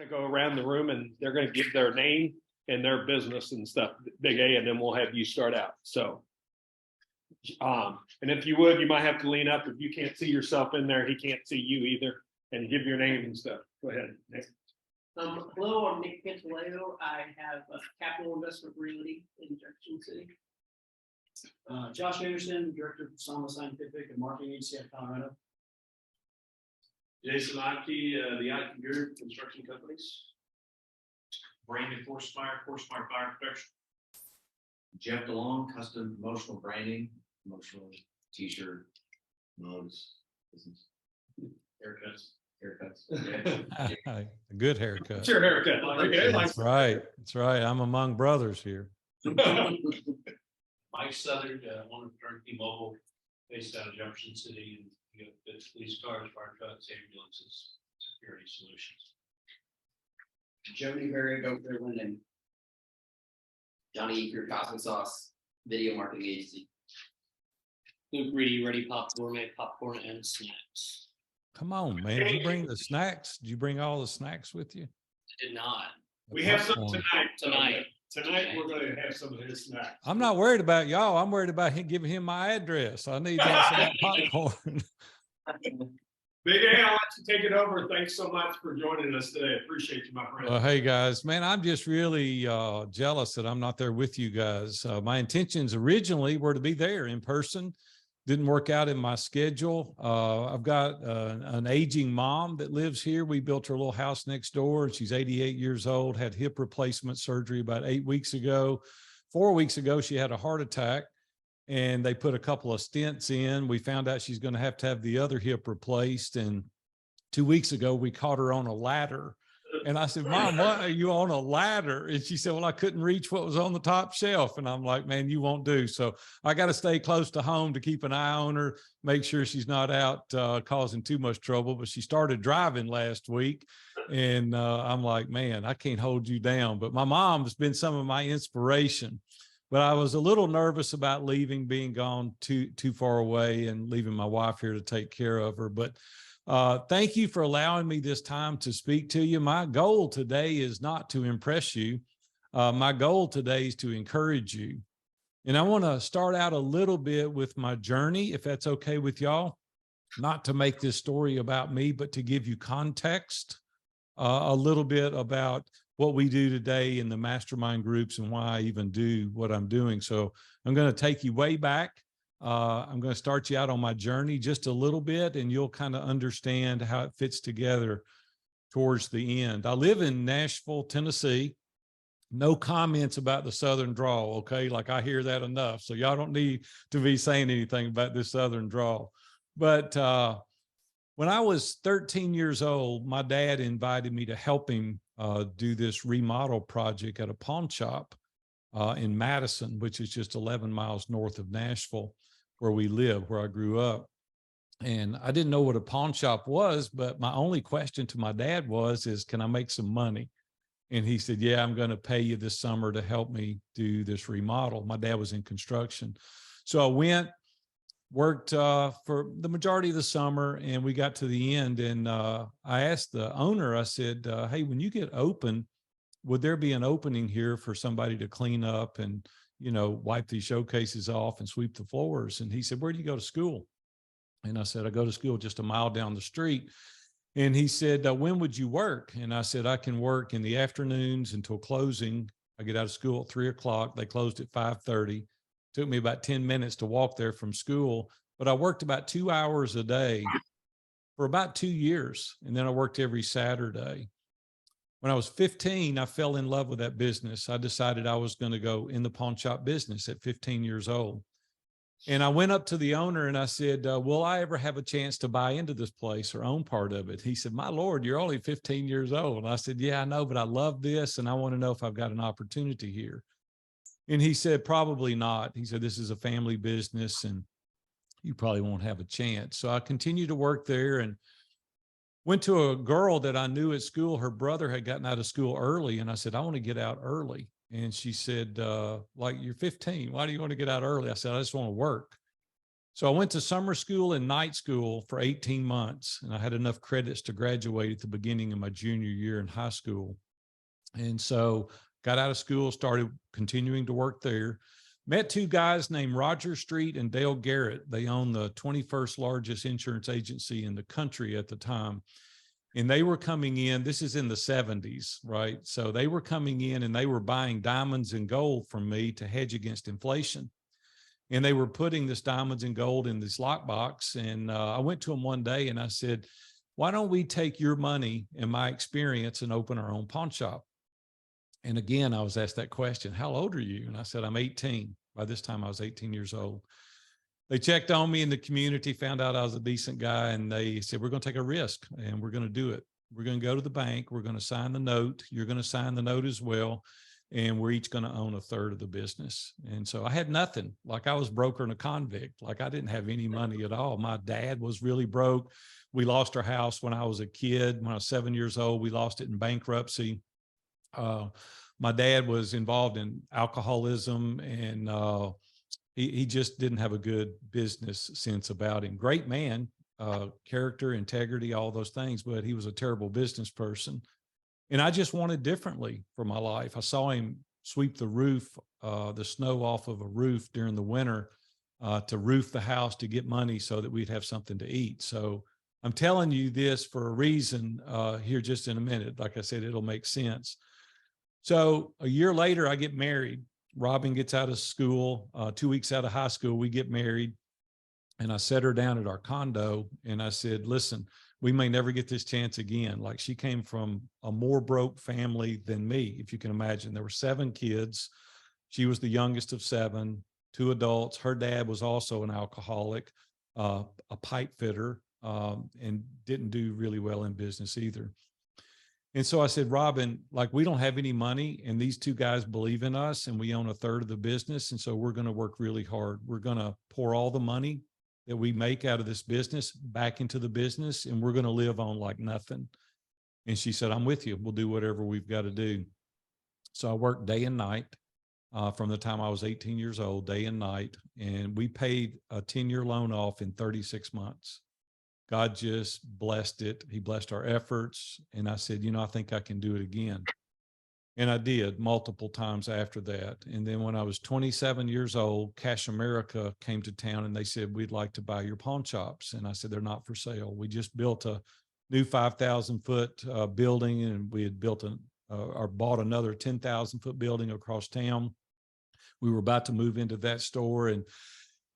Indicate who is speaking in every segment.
Speaker 1: going to go around the room and they're going to give their name and their business and stuff, big A, and then we'll have you start out. So, and if you would, you might have to lean up. If you can't see yourself in there, he can't see you either, and give your name and stuff. Go ahead, Nick.
Speaker 2: Hello, I'm Nick Pantaleo. I have a capital investment realty in Jefferson City.
Speaker 3: Josh Anderson, Director of Soma Scientific and Marketing Agency at Colorado.
Speaker 4: Jason Aki, the Aki Group Construction Companies.
Speaker 5: Brandon Forcemeyer Fire Protection. Jeff DeLong, Custom Promotional Branding, promotional t-shirt, mugs, business. Haircuts.
Speaker 6: A good haircut.
Speaker 1: What's your haircut? Okay,
Speaker 6: That's right. That's right. I'm among brothers here.
Speaker 4: Mike Southard, one of the turnkey mobile based out of Jefferson City, and we got police cars, fire trucks, ambulances, security solutions.
Speaker 7: Joe Newberry, Go for Linden. Johnny Eaker, Cosmic Sauce, Video Marketing Agency.
Speaker 2: Luke Reedy, Ready Pop Gourmet Popcorn and Snacks.
Speaker 6: Come on, man. Did you bring the snacks? Did you bring all the snacks with you?
Speaker 2: I did not.
Speaker 1: We have some
Speaker 6: Popcorn.
Speaker 1: tonight. Tonight we're going to have some of his snacks.
Speaker 6: I'm not worried about y'all. I'm worried about him giving him my address. I need that some of that popcorn.
Speaker 1: Big A, I'll let you take it over. Thanks so much for joining us today. Appreciate you, my friend.
Speaker 6: Well, hey guys, man, I'm just really jealous that I'm not there with you guys. My intentions originally were to be there in person. Didn't work out in my schedule. I've got an aging mom that lives here. We built her little house next door, and she's 88 years old, had hip replacement surgery about 8 weeks ago. 4 weeks ago, she had a heart attack, and they put a couple of stents in. We found out she's going to have the other hip replaced. And 2 weeks ago, we caught her on a ladder. And I said, Mom, what are you on a ladder? And she said, well, I couldn't reach what was on the top shelf. And I'm like, man, you won't do. So I got to stay close to home to keep an eye on her, make sure she's not out causing too much trouble. But she started driving last week. And I'm like, man, I can't hold you down. But my mom has been some of my inspiration. But I was a little nervous about leaving, being gone too far away and leaving my wife here to take care of her. But thank you for allowing me this time to speak to you. My goal today is not to impress you. My goal today is to encourage you. And I want to start out a little bit with my journey, if that's okay with y'all. Not to make this story about me, but to give you context, a little bit about what we do today in the mastermind groups and why I even do what I'm doing. So I'm going to take you way back. I'm going to start you out on my journey just a little bit, and you'll kind of understand how it fits together towards the end. I live in Nashville, Tennessee. No comments about the Southern drawl, okay? Like I hear that enough. So y'all don't need to be saying anything about this Southern drawl. But when I was 13 years old, my dad invited me to help him do this remodel project at a pawn shop in Madison, which is just 11 miles north of Nashville, where we live, where I grew up. And I didn't know what a pawn shop was, but my only question to my dad was, can I make some money? And he said, yeah, I'm going to pay you this summer to help me do this remodel. My dad was in construction. So I went, worked for the majority of the summer, and we got to the end. And I asked the owner, I said, hey, when you get open, would there be an opening here for somebody to clean up and, you know, wipe these showcases off and sweep the floors? And he said, where do you go to school? And I said, I go to school just a mile down the street. And he said, when would you work? And I said, I can work in the afternoons until closing. I get out of school at 3 o'clock. They closed at 5:30. Took me about 10 minutes to walk there from school, but I worked about 2 hours a day for about 2 years. And then I worked every Saturday. When I was 15, I fell in love with that business. I decided I was going to go in the pawn shop business at 15 years old. And I went up to the owner and I said, will I ever have a chance to buy into this place or own part of it? He said, my Lord, you're only 15 years old. And I said, yeah, I know, but I love this. And I want to know if I've got an opportunity here. And he said, probably not. He said, this is a family business and you probably won't have a chance. So I continued to work there and went to a girl that I knew at school. Her brother had gotten out of school early. And I said, I want to get out early. And she said, like, you're 15. Why do you want to get out early? I said, I just want to work. So I went to summer school and night school for 18 months, and I had enough credits to graduate at the beginning of my junior year in high school. And so got out of school, started continuing to work there. Met two guys named Roger Street and Dale Garrett. They owned the 21st largest insurance agency in the country at the time. And they were coming in, this is in the 70s, right? So they were coming in and they were buying diamonds and gold from me to hedge against inflation. And they were putting this diamonds and gold in this lockbox. And I went to them one day and I said, why don't we take your money and my experience and open our own pawn shop? And again, I was asked that question, how old are you? And I said, I'm 18. By this time I was 18 years old. They checked on me in the community, found out I was a decent guy, and they said, we're going to take a risk and we're going to do it. We're going to go to the bank. We're going to sign the note. You're going to sign the note as well. And we're each going to own a third of the business. And so I had nothing. Like I was broker and a convict. Like I didn't have any money at all. My dad was really broke. We lost our house when I was a kid. When I was 7 years old, we lost it in bankruptcy. My dad was involved in alcoholism, and he just didn't have a good business sense about him. Great man, character, integrity, all those things, but he was a terrible business person. And I just wanted differently for my life. I saw him sweep the roof, the snow off of a roof during the winter to roof the house to get money so that we'd have something to eat. So I'm telling you this for a reason here just in a minute. Like I said, it'll make sense. So a year later, I get married. Robin gets out of school, 2 weeks out of high school, we get married. And I set her down at our condo and I said, listen, we may never get this chance again. Like she came from a more broke family than me, if you can imagine. There were 7 kids. She was the youngest of 7, 2 adults. Her dad was also an alcoholic, a pipe fitter, and didn't do really well in business either. And so I said, Robin, like we don't have any money and these 2 guys believe in us and we own a third of the business. And so we're going to work really hard. We're going to pour all the money that we make out of this business back into the business, and we're going to live on like nothing. And she said, I'm with you. We'll do whatever we've got to do. So I worked day and night from the time I was 18 years old, day and night. And we paid a 10-year loan off in 36 months. God just blessed it. He blessed our efforts. And I said, I think I can do it again. And I did multiple times after that. And then when I was 27 years old, Cash America came to town and they said, we'd like to buy your pawn shops. And I said, they're not for sale. We just built a new 5,000 foot building, and we had built or bought another 10,000 foot building across town. We were about to move into that store, and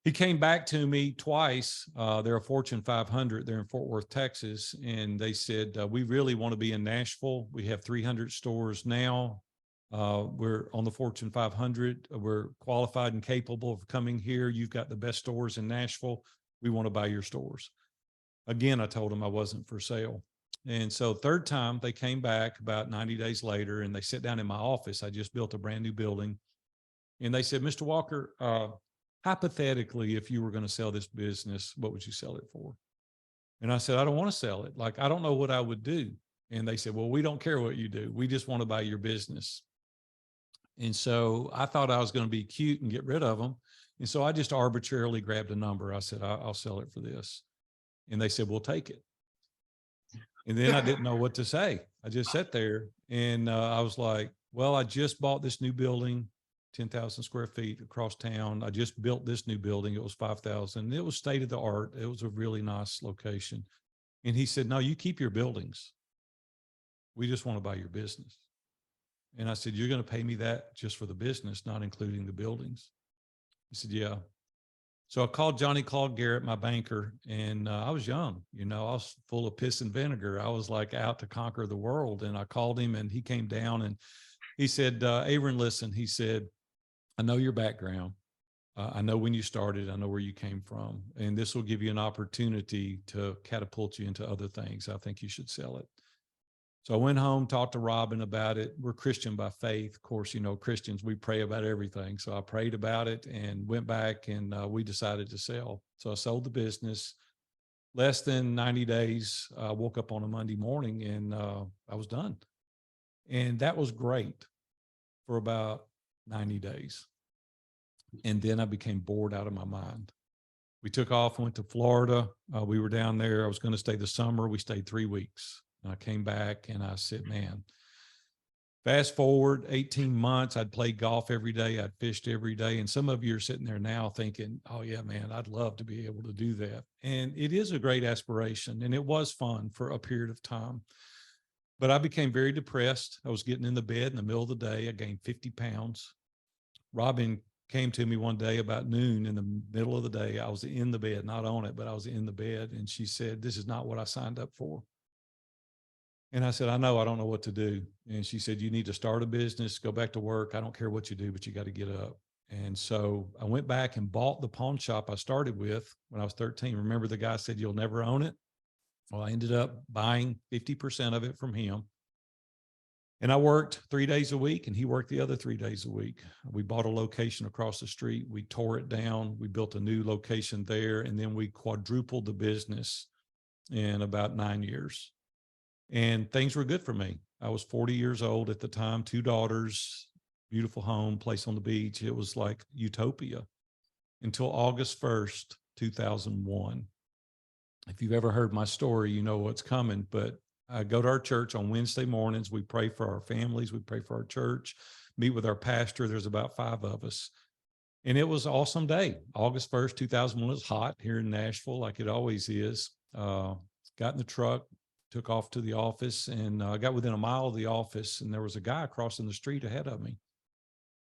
Speaker 6: he came back to me twice. They're a Fortune 500. They're in Fort Worth, Texas. And they said, we really want to be in Nashville. We have 300 stores now. We're on the Fortune 500. We're qualified and capable of coming here. You've got the best stores in Nashville. We want to buy your stores. Again, I told them I wasn't for sale. And so third time they came back about 90 days later, and they sit down in my office. I just built a brand new building. And they said, Mr. Walker, hypothetically, if you were going to sell this business, what would you sell it for? And I said, I don't want to sell it. Like, I don't know what I would do. And they said, well, we don't care what you do. We just want to buy your business. And so I thought I was going to be cute and get rid of them. And so I just arbitrarily grabbed a number. I said, I'll sell it for this. And they said, we'll take it. And then I didn't know what to say. I just sat there and I was like, well, I just bought this new building, 10,000 square feet across town. I just built this new building. It was 5,000. It was state of the art. It was a really nice location. And he said, no, you keep your buildings. We just want to buy your business. And I said, you're going to pay me that just for the business, not including the buildings? He said, yeah. So I called Johnny Claude Garrett, my banker, and I was young, I was full of piss and vinegar. I was like out to conquer the world. And I called him and he came down and he said, Aaron, listen, he said, I know your background. I know when you started. I know where you came from. And this will give you an opportunity to catapult you into other things. I think you should sell it. So I went home, talked to Robin about it. We're Christian by faith. Of course, Christians, we pray about everything. So I prayed about it and went back and we decided to sell. So I sold the business. Less than 90 days, I woke up on a Monday morning and I was done. And that was great for about 90 days. And then I became bored out of my mind. We took off and went to Florida. We were down there. I was going to stay the summer. We stayed 3 weeks. And I came back and I said, man, fast forward 18 months, I'd played golf every day. I'd fished every day. And some of you are sitting there now thinking, oh yeah, man, I'd love to be able to do that. And it is a great aspiration. And it was fun for a period of time. But I became very depressed. I was getting in the bed in the middle of the day. I gained 50 pounds. Robin came to me one day about noon in the middle of the day. I was in the bed, not on it, but I was in the bed. And she said, this is not what I signed up for. And I said, I know, I don't know what to do. And she said, you need to start a business, go back to work. I don't care what you do, but you got to get up. And so I went back and bought the pawn shop I started with when I was 13. Remember the guy said, you'll never own it? Well, I ended up buying 50% of it from him. And I worked 3 days a week and he worked the other 3 days a week. We bought a location across the street. We tore it down. We built a new location there. And then we quadrupled the business in about 9 years. And things were good for me. I was 40 years old at the time, 2 daughters, beautiful home, place on the beach. It was like utopia until August 1st, 2001. If you've ever heard my story, you know what's coming, but I go to our church on Wednesday mornings. We pray for our families. We pray for our church, meet with our pastor. There's about 5 of us. And it was an awesome day. August 1st, 2001. It was hot here in Nashville, like it always is. Got in the truck, took off to the office, and I got within a mile of the office, and there was a guy crossing the street ahead of me.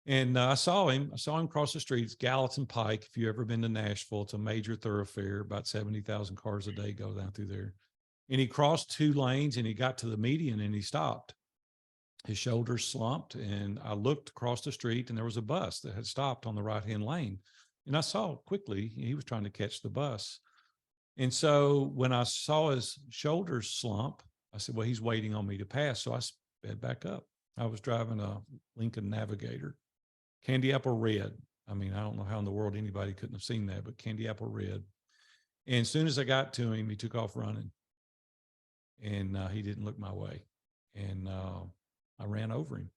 Speaker 6: And I saw him cross the street. It's Gallatin Pike. If you've ever been to Nashville, it's a major thoroughfare. About 70,000 cars a day go down through there. And he crossed 2 lanes and he got to the median and he stopped. His shoulders slumped, and I looked across the street and there was a bus that had stopped on the right-hand lane. And I saw quickly he was trying to catch the bus. And so when I saw his shoulders slump, I said, well, he's waiting on me to pass. So I sped back up. I was driving a Lincoln Navigator, candy apple red. I mean, I don't know how in the world anybody couldn't have seen that, but candy apple red. And as soon as I got to him, he took off running. And he didn't look my way. And I ran over him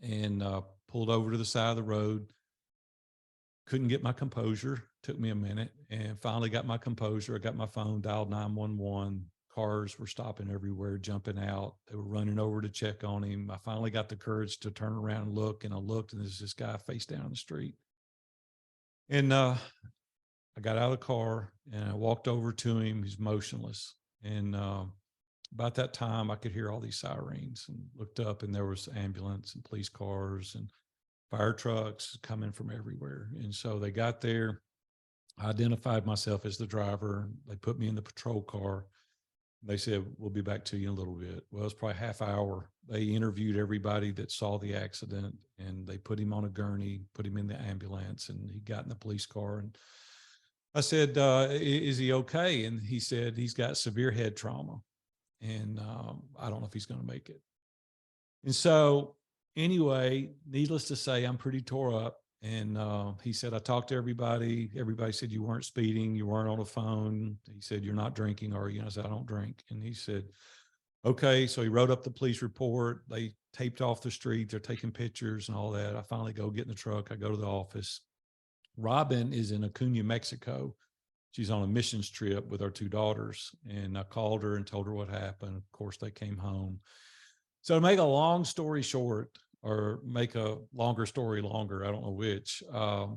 Speaker 6: and pulled over to the side of the road. Couldn't get my composure. Took me a minute, and finally got my composure. I got my phone, dialed 911. Cars were stopping everywhere, jumping out. They were running over to check on him. I finally got the courage to turn around and look, and I looked, and there's this guy face down the street. And I got out of the car and I walked over to him. He's motionless. And about that time, I could hear all these sirens, and looked up, and there was ambulance and police cars and fire trucks coming from everywhere. And so they got there. I identified myself as the driver. They put me in the patrol car. They said, we'll be back to you in a little bit. Well, it was probably half hour. They interviewed everybody that saw the accident, and they put him on a gurney, put him in the ambulance, and he got in the police car. And I said, is he okay? And he said, he's got severe head trauma, and I don't know if he's going to make it. And so anyway, needless to say, I'm pretty tore up. And he said, I talked to everybody. Everybody said, you weren't speeding. You weren't on the phone. He said, you're not drinking, are you? And I said, I don't drink. And he said, okay. So he wrote up the police report. They taped off the street. They're taking pictures and all that. I finally go get in the truck. I go to the office. Robin is in Acuna, Mexico. She's on a missions trip with our 2 daughters. And I called her and told her what happened. Of course, they came home. So to make a long story short, or make a longer story longer, I don't know which, I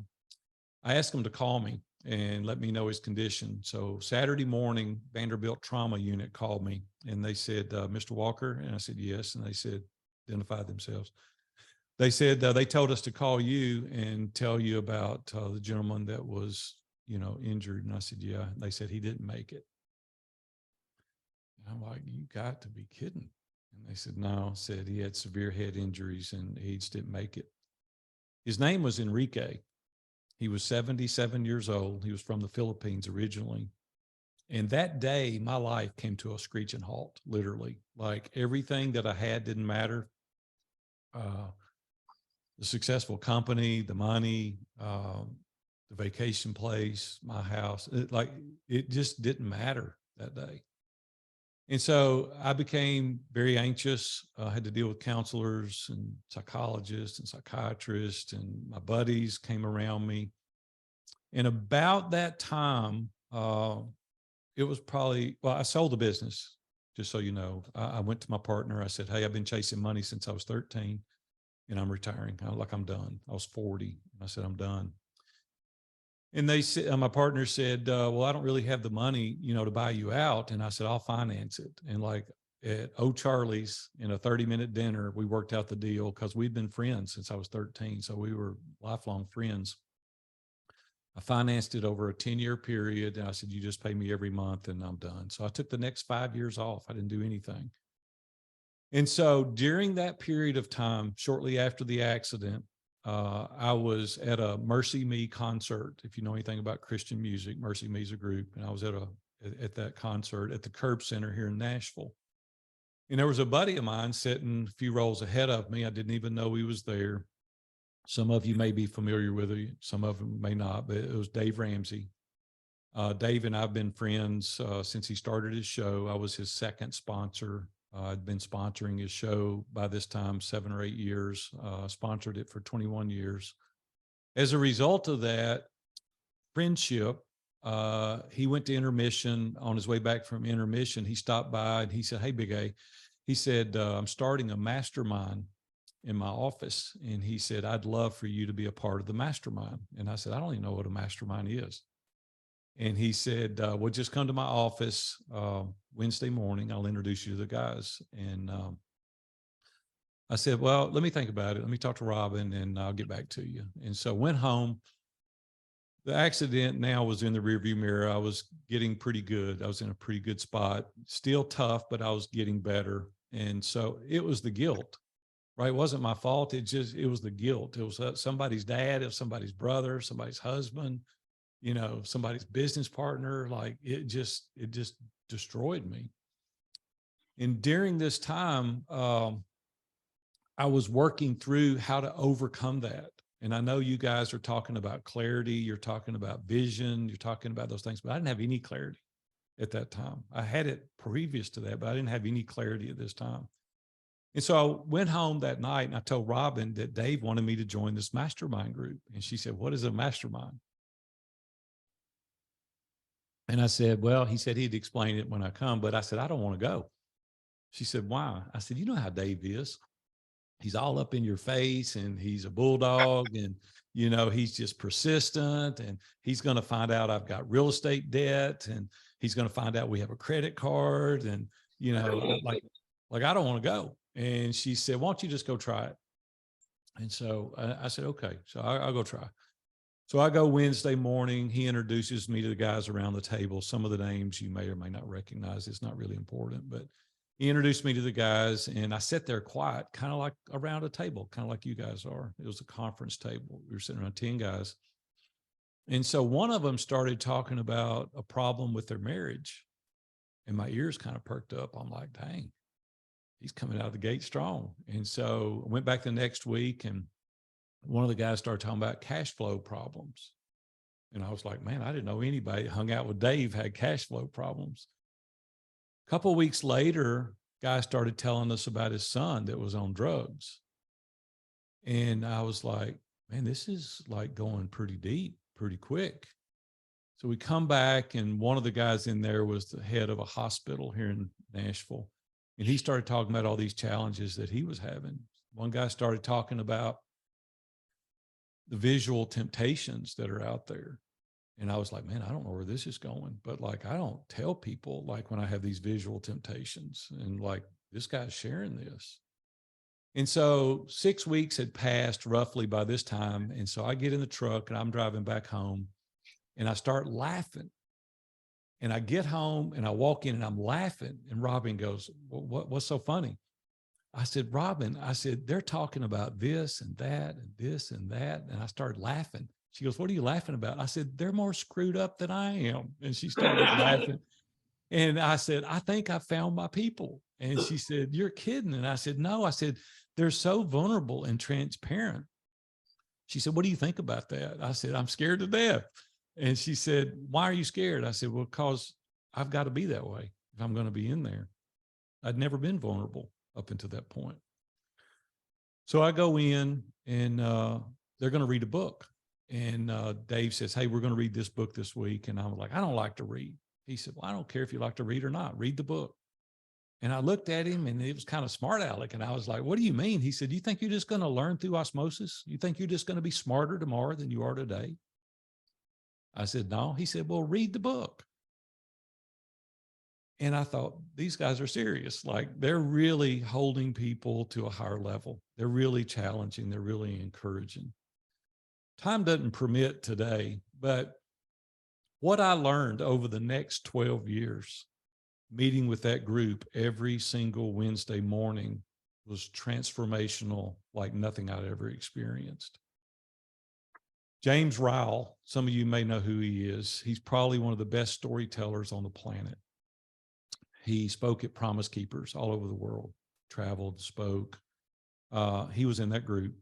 Speaker 6: asked him to call me and let me know his condition. So Saturday morning, Vanderbilt Trauma Unit called me, and they said, Mr. Walker? And I said, yes. And they said, identify themselves. They said, they told us to call you and tell you about the gentleman that was, injured. And I said, yeah. And they said he didn't make it. And I'm like, you got to be kidding. And they said, no, said he had severe head injuries and he just didn't make it. His name was Enrique. He was 77 years old. He was from the Philippines originally. And that day, my life came to a screeching halt, literally. Like everything that I had didn't matter. The successful company, the money, the vacation place, my house, it just didn't matter that day. And so I became very anxious. I had to deal with counselors and psychologists and psychiatrists, and my buddies came around me. And about that time, it was probably, well, I sold the business, just so you know. I went to my partner. I said, hey, I've been chasing money since I was 13 and I'm retiring. I'm done. I was 40. And I said, I'm done. And they said, my partner said, well, I don't really have the money, to buy you out. And I said, I'll finance it. And like at O'Charlie's in a 30-minute dinner, we worked out the deal because we'd been friends since I was 13. So we were lifelong friends. I financed it over a 10-year period. And I said, you just pay me every month and I'm done. So I took the next 5 years off. I didn't do anything. And so during that period of time, shortly after the accident, I was at a Mercy Me concert. If you know anything about Christian music, Mercy Me is a group. And I was at that concert at the Curb Center here in Nashville. And there was a buddy of mine sitting a few rows ahead of me. I didn't even know he was there. Some of you may be familiar with him. Some of them may not, but it was Dave Ramsey. Dave and I've been friends since he started his show. I was his second sponsor. I'd been sponsoring his show by this time, 7 or 8 years, sponsored it for 21 years. As a result of that friendship, he went to intermission. On his way back from intermission, he stopped by and he said, hey, Big A, he said, I'm starting a mastermind in my office. And he said, I'd love for you to be a part of the mastermind. And I said, I don't even know what a mastermind is. And he said, well, just come to my office Wednesday morning. I'll introduce you to the guys. And I said, well, let me think about it. Let me talk to Robin and I'll get back to you. And so went home. The accident now was in the rearview mirror. I was getting pretty good. I was in a pretty good spot, still tough, but I was getting better. And so it was the guilt, right? It wasn't my fault. It was the guilt. It was somebody's dad, it was somebody's brother, somebody's husband, somebody's business partner. Like it just destroyed me. And during this time, I was working through how to overcome that. And I know you guys are talking about clarity, you're talking about vision, you're talking about those things, but I didn't have any clarity at that time. I had it previous to that, but I didn't have any clarity at this time. And so I went home that night and I told Robin that Dave wanted me to join this mastermind group. And she said, what is a mastermind? And I said, well, he said he'd explain it when I come, but I said, I don't want to go. She said, why? I said, you know how Dave is. He's all up in your face and he's a bulldog and, he's just persistent and he's going to find out I've got real estate debt and he's going to find out we have a credit card and, like I don't want to go. And she said, why don't you just go try it? And so I said, okay, so I'll go try. So I go Wednesday morning. He introduces me to the guys around the table. Some of the names you may or may not recognize. It's not really important, but he introduced me to the guys and I sat there quiet, kind of like around a table, kind of like you guys are. It was a conference table. We were sitting around 10 guys. And so one of them started talking about a problem with their marriage and my ears kind of perked up. I'm like, dang, he's coming out of the gate strong. And so I went back the next week and one of the guys started talking about cash flow problems. And I was like, man, I didn't know anybody that hung out with Dave had cash flow problems. A couple of weeks later, guy started telling us about his son that was on drugs. And I was like, man, this is like going pretty deep, pretty quick. So we come back and one of the guys in there was the head of a hospital here in Nashville. And he started talking about all these challenges that he was having. One guy started talking about the visual temptations that are out there. And I was like, man, I don't know where this is going, but like, I don't tell people like when I have these visual temptations and like this guy's sharing this. And so 6 weeks had passed roughly by this time. And so I get in the truck and I'm driving back home and I start laughing and I get home and I walk in and I'm laughing and Robin goes, what's so funny? I said, Robin, I said, they're talking about this and that and this and that. And I started laughing. She goes, what are you laughing about? I said, they're more screwed up than I am. And she started laughing. And I said, I think I found my people. And she said, you're kidding. And I said, no, I said, they're so vulnerable and transparent. She said, what do you think about that? I said, I'm scared to death. And she said, why are you scared? I said, well, because I've got to be that way if I'm going to be in there. I'd never been vulnerable up until that point. So I go in and they're going to read a book. And Dave says, hey, we're going to read this book this week. And I was like, I don't like to read. He said, well, I don't care if you like to read or not. Read the book. And I looked at him and it was kind of smart aleck. And I was like, what do you mean? He said, you think you're just going to learn through osmosis? You think you're just going to be smarter tomorrow than you are today? I said, no. He said, well, read the book. And I thought, these guys are serious. Like, they're really holding people to a higher level. They're really challenging. They're really encouraging. Time doesn't permit today, but what I learned over the next 12 years, meeting with that group every single Wednesday morning, was transformational like nothing I'd ever experienced. James Ryle, some of you may know who he is. He's probably one of the best storytellers on the planet. He spoke at Promise Keepers all over the world, traveled, spoke. He was in that group.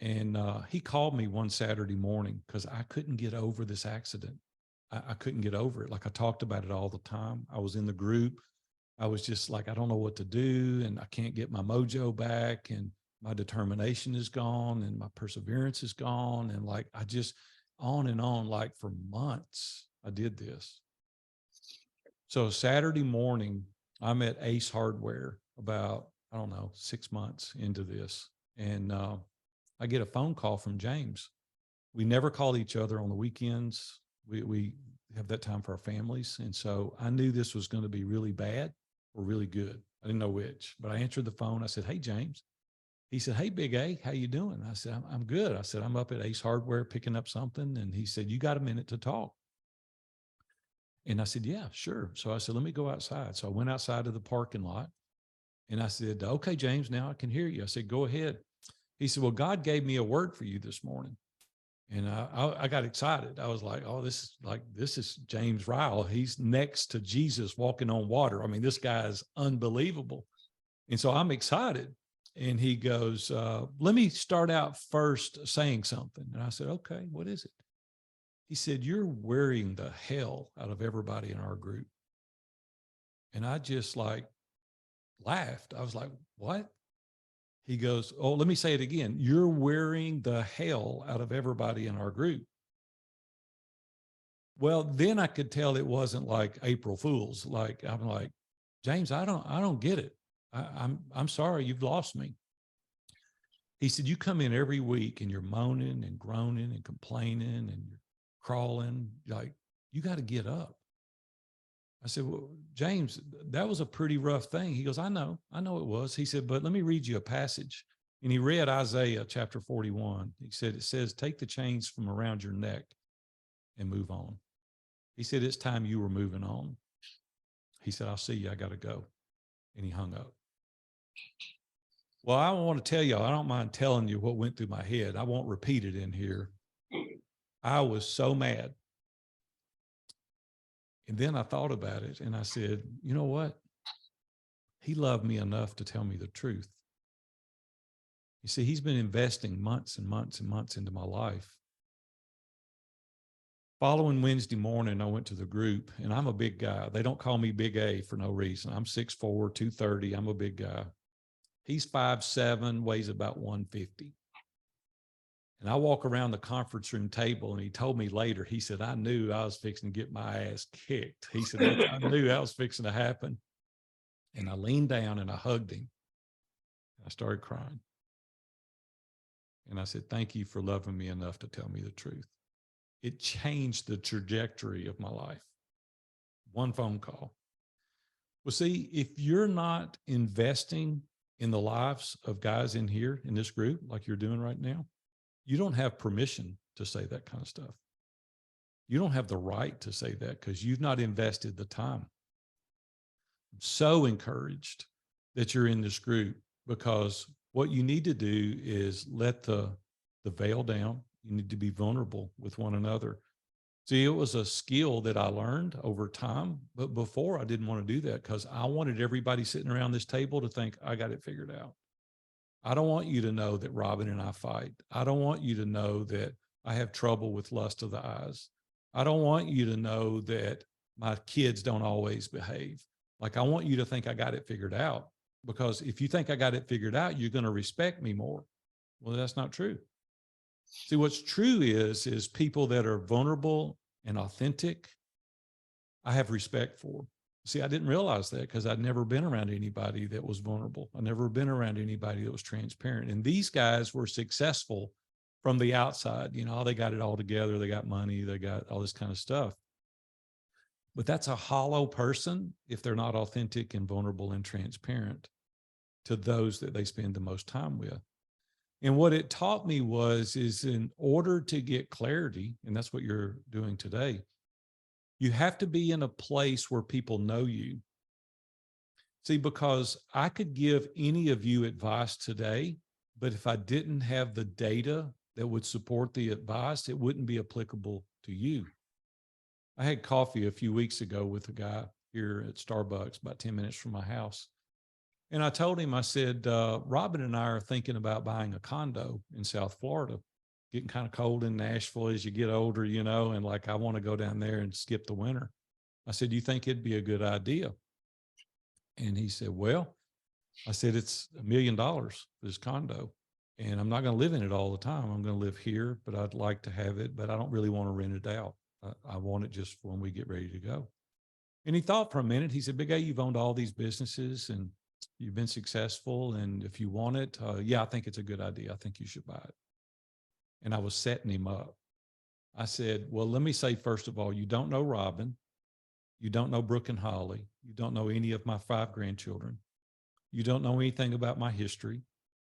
Speaker 6: And he called me one Saturday morning because I couldn't get over this accident. I couldn't get over it. Like, I talked about it all the time. I was in the group. I was just like, I don't know what to do. And I can't get my mojo back. And my determination is gone. And my perseverance is gone. And like, I just on and on, like for months, I did this. So Saturday morning, I'm at Ace Hardware about, I don't know, 6 months into this. And I get a phone call from James. We never called each other on the weekends. We have that time for our families. And so I knew this was going to be really bad or really good. I didn't know which, but I answered the phone. I said, hey, James. He said, hey, Big A, how you doing? I said, I'm good. I said, I'm up at Ace Hardware picking up something. And he said, you got a minute to talk? And I said, yeah, sure. So I said, let me go outside. So I went outside to the parking lot and I said, okay, James, now I can hear you. I said, go ahead. He said, well, God gave me a word for you this morning. And I got excited. I was like, oh, this is James Ryle. He's next to Jesus walking on water. I mean, this guy is unbelievable. And so I'm excited. And he goes, let me start out first saying something. And I said, okay, what is it? He said, you're wearing the hell out of everybody in our group. And I just like laughed. I was like, what? He goes, oh, let me say it again. You're wearing the hell out of everybody in our group. Well, then I could tell it wasn't like April Fool's. Like, I'm like, James, I don't get it. I'm sorry, you've lost me. He said, you come in every week and you're moaning and groaning and complaining and you're crawling. Like, you got to get up. I said, well, James, that was a pretty rough thing. He goes, I know it was. He said, but let me read you a passage. And he read Isaiah chapter 41. He said, it says, take the chains from around your neck and move on. He said, it's time you were moving on. He said, I'll see you. I got to go. And he hung up. Well, I want to tell you, I don't mind telling you what went through my head. I won't repeat it in here. I was so mad. And then I thought about it and I said, you know what? He loved me enough to tell me the truth. You see, he's been investing months and months and months into my life. Following Wednesday morning, I went to the group and I'm a big guy. They don't call me Big A for no reason. I'm 6'4", 230. I'm a big guy. He's 5'7", weighs about 150. And I walk around the conference room table and he told me later, he said, I knew I was fixing to get my ass kicked. He said, I knew that was fixing to happen. And I leaned down and I hugged him. I started crying. And I said, thank you for loving me enough to tell me the truth. It changed the trajectory of my life. One phone call. Well, see, if you're not investing in the lives of guys in here, in this group, like you're doing right now, you don't have permission to say that kind of stuff. You don't have the right to say that because you've not invested the time. I'm so encouraged that you're in this group because what you need to do is let the veil down. You need to be vulnerable with one another. See, it was a skill that I learned over time, but before I didn't want to do that because I wanted everybody sitting around this table to think I got it figured out. I don't want you to know that Robin and I fight. I don't want you to know that I have trouble with lust of the eyes. I don't want you to know that my kids don't always behave. Like, I want you to think I got it figured out, because if you think I got it figured out, you're going to respect me more. Well, that's not true. See, what's true is people that are vulnerable and authentic, I have respect for. See, I didn't realize that because I'd never been around anybody that was vulnerable. I'd never been around anybody that was transparent. And these guys were successful from the outside. You know, they got it all together. They got money. They got all this kind of stuff. But that's a hollow person if they're not authentic and vulnerable and transparent to those that they spend the most time with. And what it taught me is in order to get clarity, and that's what you're doing today, you have to be in a place where people know you. See, because I could give any of you advice today, but if I didn't have the data that would support the advice, it wouldn't be applicable to you. I had coffee a few weeks ago with a guy here at Starbucks, about 10 minutes from my house. And I told him, I said, Robin and I are thinking about buying a condo in South Florida. Getting kind of cold in Nashville as you get older, you know, and like, I want to go down there and skip the winter. I said, do you think it'd be a good idea? And he said, well, I said, it's $1 million for this condo. And I'm not going to live in it all the time. I'm going to live here, but I'd like to have it, but I don't really want to rent it out. I want it just for when we get ready to go. And he thought for a minute. He said, Big A, you've owned all these businesses and you've been successful. And if you want it, yeah, I think it's a good idea. I think you should buy it. And I was setting him up. I said, well, let me say, first of all, you don't know Robin. You don't know Brooke and Holly. You don't know any of my 5 grandchildren. You don't know anything about my history.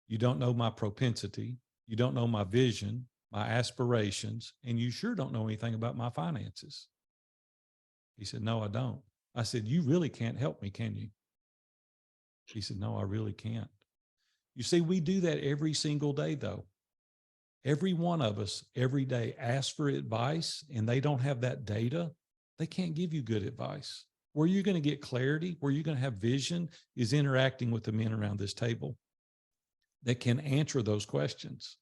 Speaker 6: You don't know my propensity. You don't know my vision, my aspirations, and you sure don't know anything about my finances. He said, no, I don't. I said, you really can't help me, can you? He said, no, I really can't. You see, we do that every single day, though. Every one of us every day asks for advice and they don't have that data. They can't give you good advice. Where you're going to get clarity, where you're going to have vision is interacting with the men around this table that can answer those questions.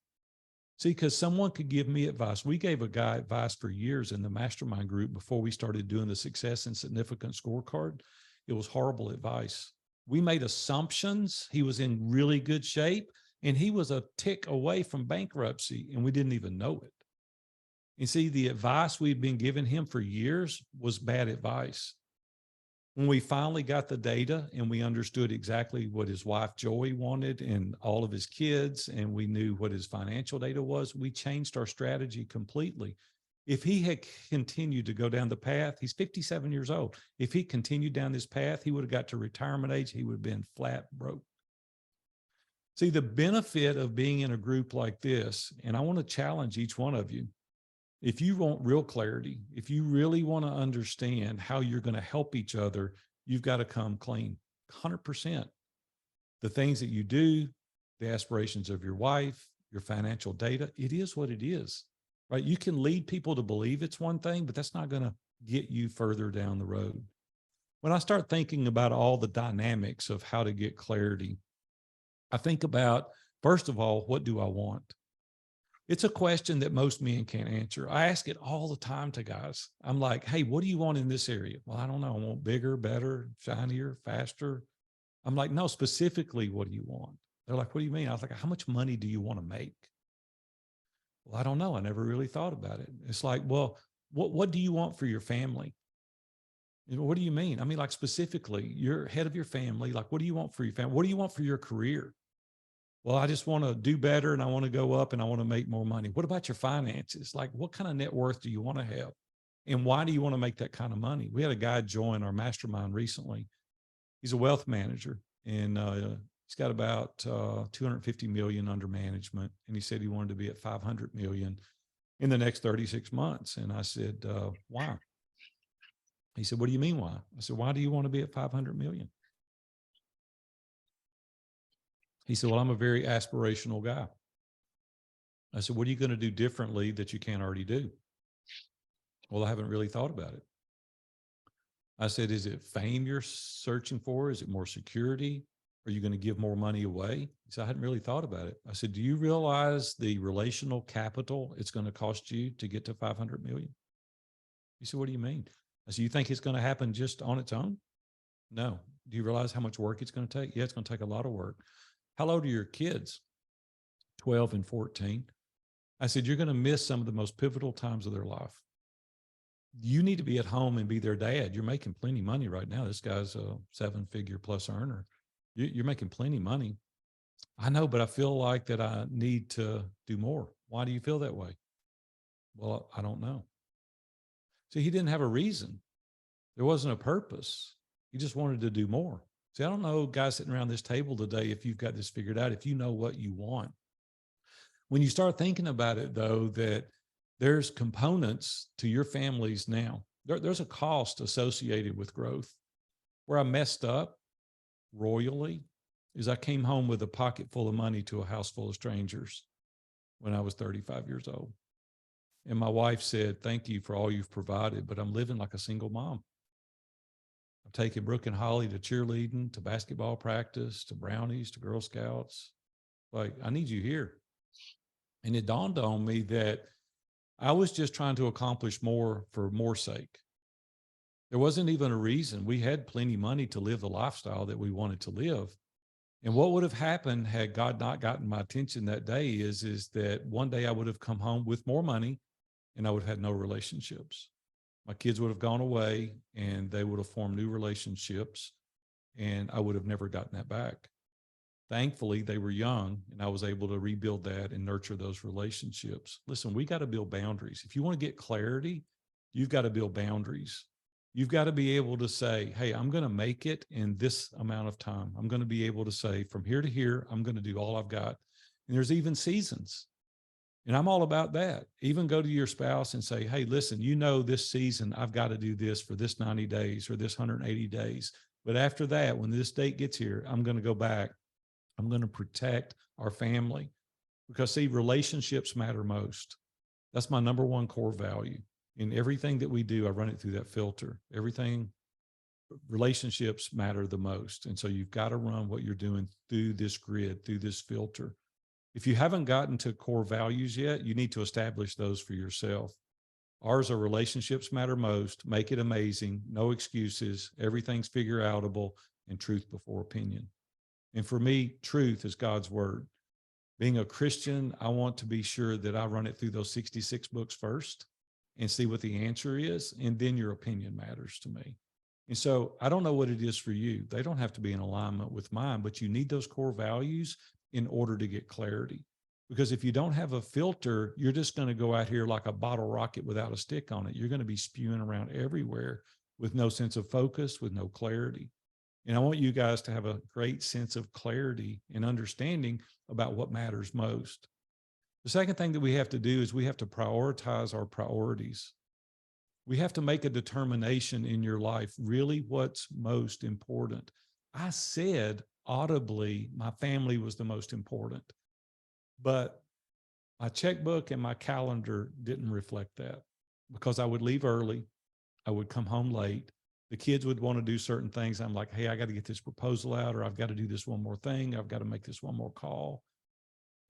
Speaker 6: See, because someone could give me advice. We gave a guy advice for years in the mastermind group before we started doing the success and significance scorecard. It was horrible advice. We made assumptions. He was in really good shape. And he was a tick away from bankruptcy, and we didn't even know it. And see, the advice we'd been giving him for years was bad advice. When we finally got the data and we understood exactly what his wife Joey wanted and all of his kids, and we knew what his financial data was, we changed our strategy completely. If he had continued to go down the path, he's 57 years old. If he continued down this path, he would have got to retirement age. He would have been flat broke. See, the benefit of being in a group like this, and I want to challenge each one of you, if you want real clarity, if you really want to understand how you're going to help each other, you've got to come clean, 100%. The things that you do, the aspirations of your wife, your financial data, it is what it is, right? You can lead people to believe it's one thing, but that's not going to get you further down the road. When I start thinking about all the dynamics of how to get clarity, I think about, first of all, what do I want? It's a question that most men can't answer. I ask it all the time to guys. I'm like, hey, what do you want in this area? Well, I don't know. I want bigger, better, shinier, faster. I'm like, no, specifically, what do you want? They're like, what do you mean? I was like, how much money do you want to make? Well, I don't know. I never really thought about it. It's like, well, what do you want for your family? You know, what do you mean? I mean, like specifically, you're head of your family. Like, what do you want for your family? What do you want for your career? Well, I just want to do better and I want to go up and I want to make more money. What about your finances? Like, what kind of net worth do you want to have? And why do you want to make that kind of money? We had a guy join our mastermind recently. He's a wealth manager and he's got about 250 million under management. And he said he wanted to be at 500 million in the next 36 months. And I said, why? He said, what do you mean why? I said, why do you want to be at 500 million? He said, well, I'm a very aspirational guy. I said, what are you going to do differently that you can't already do? Well, I haven't really thought about it. I said, is it fame you're searching for? Is it more security? Are you going to give more money away? He said, I hadn't really thought about it. I said, do you realize the relational capital it's going to cost you to get to 500 million? He said, what do you mean? I said, you think it's going to happen just on its own? No. Do you realize how much work it's going to take? Yeah, it's going to take a lot of work. How old are your kids? 12 and 14. I said, you're going to miss some of the most pivotal times of their life. You need to be at home and be their dad. You're making plenty of money right now. This guy's a 7-figure plus earner. You're making plenty of money. I know, but I feel like that I need to do more. Why do you feel that way? Well, I don't know. See, he didn't have a reason. There wasn't a purpose. He just wanted to do more. See, I don't know, guys sitting around this table today, if you've got this figured out, if you know what you want. When you start thinking about it, though, that there's components to your families now. There's a cost associated with growth. Where I messed up royally is I came home with a pocket full of money to a house full of strangers when I was 35 years old. And my wife said, thank you for all you've provided, but I'm living like a single mom. I'm taking Brooke and Holly to cheerleading, to basketball practice, to brownies, to Girl Scouts. Like, I need you here. And it dawned on me that I was just trying to accomplish more for more sake. There wasn't even a reason. We had plenty of money to live the lifestyle that we wanted to live. And what would have happened had God not gotten my attention that day is that one day I would have come home with more money and I would have had no relationships. My kids would have gone away and they would have formed new relationships and I would have never gotten that back. Thankfully, they were young and I was able to rebuild that and nurture those relationships. Listen, we got to build boundaries. If you want to get clarity, you've got to build boundaries. You've got to be able to say, hey, I'm going to make it in this amount of time. I'm going to be able to say from here to here, I'm going to do all I've got. And there's even seasons. And I'm all about that. Even go to your spouse and say, hey, listen, you know, this season, I've got to do this for this 90 days or this 180 days. But after that, when this date gets here, I'm going to go back. I'm going to protect our family because see, relationships matter most. That's my number one core value. In everything that we do, I run it through that filter. Relationships matter the most. And so you've got to run what you're doing through this grid, through this filter. If you haven't gotten to core values yet, you need to establish those for yourself. Ours are relationships matter most, make it amazing, no excuses, everything's figureoutable, and truth before opinion. And for me, truth is God's word. Being a Christian, I want to be sure that I run it through those 66 books first and see what the answer is. And then your opinion matters to me. And so I don't know what it is for you. They don't have to be in alignment with mine, but you need those core values in order to get clarity. Because if you don't have a filter, you're just going to go out here like a bottle rocket without a stick on it. You're going to be spewing around everywhere with no sense of focus, with no clarity. And I want you guys to have a great sense of clarity and understanding about what matters most. The second thing that we have to do is we have to prioritize our priorities. We have to make a determination in your life, really what's most important. I said audibly, my family was the most important, but my checkbook and my calendar didn't reflect that because I would leave early. I would come home late. The kids would want to do certain things. I'm like, hey, I got to get this proposal out, or I've got to do this one more thing. I've got to make this one more call.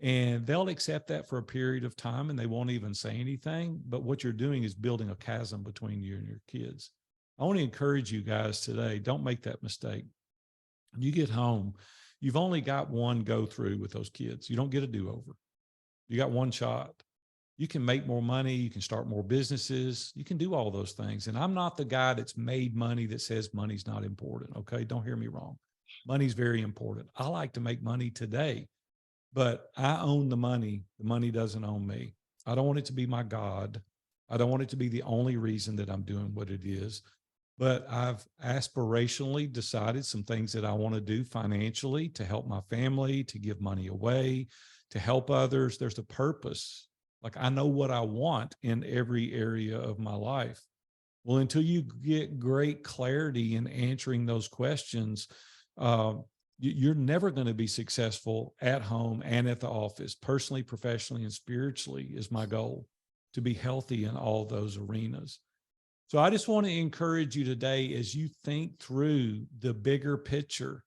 Speaker 6: And they'll accept that for a period of time and they won't even say anything. But what you're doing is building a chasm between you and your kids. I want to encourage you guys today, don't make that mistake. When you get home, you've only got one go through with those kids. You don't get a do-over. You got one shot. You can make more money. You can start more businesses. You can do all those things. And I'm not the guy that's made money that says money's not important. Okay. Don't hear me wrong. Money's very important. I like to make money today, but I own the money. The money doesn't own me. I don't want it to be my God. I don't want it to be the only reason that I'm doing what it is, but I've aspirationally decided some things that I want to do financially to help my family, to give money away, to help others. There's a purpose. Like I know what I want in every area of my life. Well, until you get great clarity in answering those questions, you're never going to be successful at home and at the office. Personally, professionally, and spiritually is my goal, to be healthy in all those arenas. So I just want to encourage you today as you think through the bigger picture,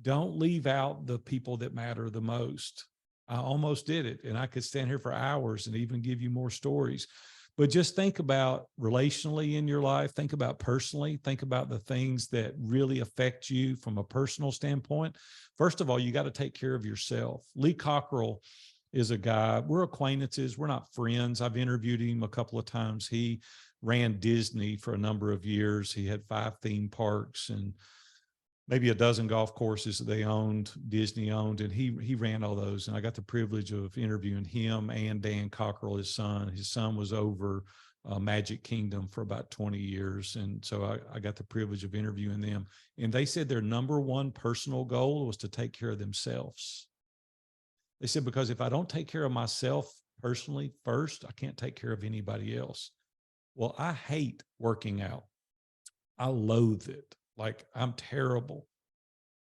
Speaker 6: don't leave out the people that matter the most. I almost did it, and I could stand here for hours and even give you more stories. But just think about relationally in your life. Think about personally. Think about the things that really affect you from a personal standpoint. First of all, you got to take care of yourself. Lee Cockrell is a guy, we're acquaintances, we're not friends. I've interviewed him a couple of times. He ran Disney for a number of years. He had 5 theme parks and maybe a dozen golf courses that they owned, Disney owned, and he ran all those. And I got the privilege of interviewing him and Dan Cockrell, his son. His son was over Magic Kingdom for about 20 years. And so I got the privilege of interviewing them. And they said their number one personal goal was to take care of themselves. They said, because if I don't take care of myself personally first, I can't take care of anybody else. Well, I hate working out. I loathe it. Like, I'm terrible,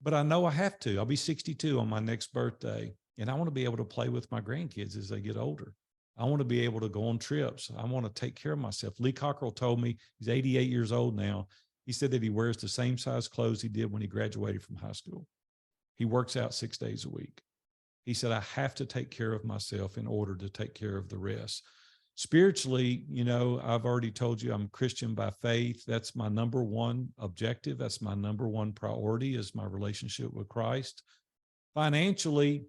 Speaker 6: but I know I have to. I'll be 62 on my next birthday, and I want to be able to play with my grandkids as they get older. I want to be able to go on trips. I want to take care of myself. Lee Cockrell told me, he's 88 years old now. He said that he wears the same size clothes he did when he graduated from high school. He works out 6 days a week. He said, I have to take care of myself in order to take care of the rest. Spiritually, you know, I've already told you I'm a Christian by faith. That's my number one objective. That's my number one priority, is my relationship with Christ. Financially,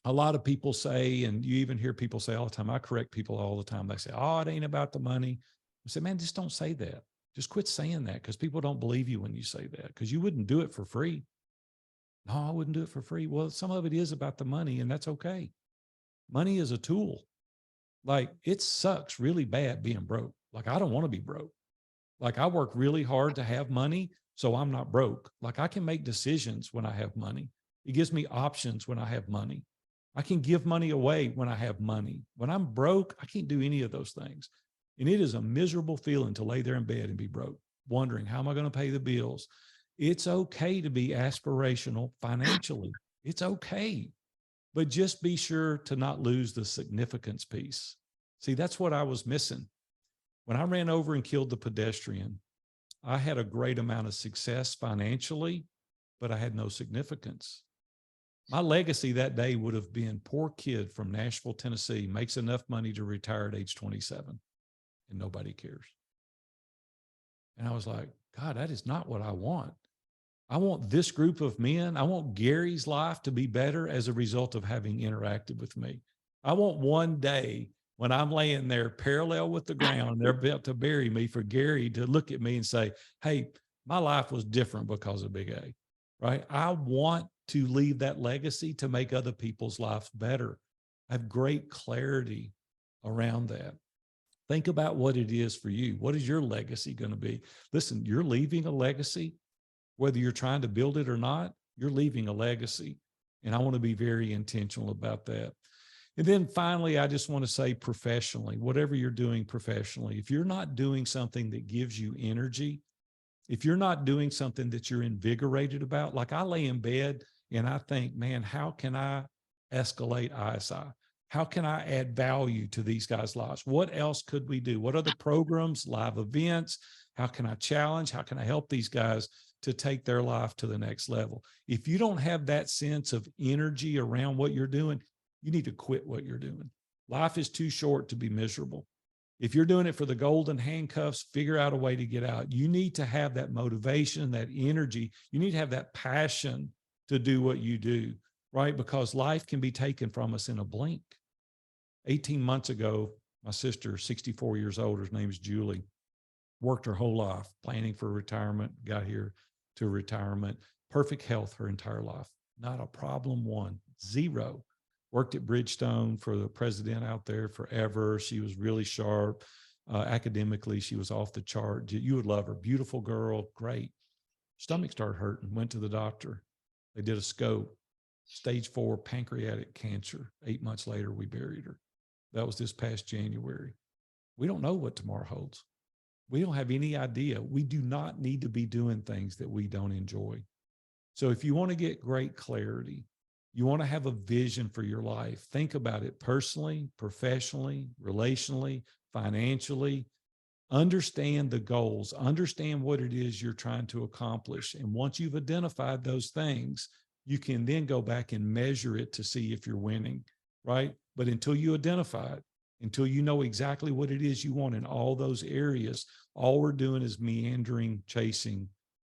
Speaker 6: a lot of people say, and you even hear people say all the time, I correct people all the time. They say, oh, it ain't about the money. I say, man, just don't say that. Just quit saying that, because people don't believe you when you say that, because you wouldn't do it for free. No, I wouldn't do it for free. Well, some of it is about the money, and that's okay. Money is a tool. Like, it sucks really bad being broke. Like, I don't want to be broke. Like, I work really hard to have money, so I'm not broke. Like, I can make decisions when I have money. It gives me options when I have money. I can give money away when I have money. When I'm broke, I can't do any of those things. And it is a miserable feeling to lay there in bed and be broke, wondering, how am I going to pay the bills? It's okay to be aspirational financially. It's okay. But just be sure to not lose the significance piece. See, that's what I was missing. When I ran over and killed the pedestrian, I had a great amount of success financially, but I had no significance. My legacy that day would have been, poor kid from Nashville, Tennessee, makes enough money to retire at age 27, and nobody cares. And I was like, God, that is not what I want. I want this group of men. I want Gary's life to be better as a result of having interacted with me. I want one day when I'm laying there parallel with the ground, and they're about to bury me, for Gary to look at me and say, hey, my life was different because of Big A, right? I want to leave that legacy to make other people's lives better. I have great clarity around that. Think about what it is for you. What is your legacy going to be? Listen, you're leaving a legacy. Whether you're trying to build it or not, you're leaving a legacy. And I want to be very intentional about that. And then finally, I just want to say, professionally, whatever you're doing professionally, if you're not doing something that gives you energy, if you're not doing something that you're invigorated about, like I lay in bed and I think, man, how can I escalate ISI? How can I add value to these guys' lives? What else could we do? What other programs, live events? How can I challenge? How can I help these guys to take their life to the next level? If you don't have that sense of energy around what you're doing, you need to quit what you're doing. Life is too short to be miserable. If you're doing it for the golden handcuffs, figure out a way to get out. You need to have that motivation, that energy. You need to have that passion to do what you do, right? Because life can be taken from us in a blink. 18 months ago, my sister, 64 years old, her name is Julie, worked her whole life planning for retirement, got here to retirement, perfect health her entire life. Not a problem, one, zero. Worked at Bridgestone for the president out there forever. She was really sharp. Academically, she was off the chart. You would love her. Beautiful girl, great. Stomach started hurting, went to the doctor. They did a scope, stage 4 pancreatic cancer. 8 months later, we buried her. That was this past January. We don't know what tomorrow holds. We don't have any idea. We do not need to be doing things that we don't enjoy. So if you want to get great clarity, you want to have a vision for your life, think about it personally, professionally, relationally, financially. Understand the goals, understand what it is you're trying to accomplish. And once you've identified those things, you can then go back and measure it to see if you're winning, right? But until you identify it, until you know exactly what it is you want in all those areas, all we're doing is meandering, chasing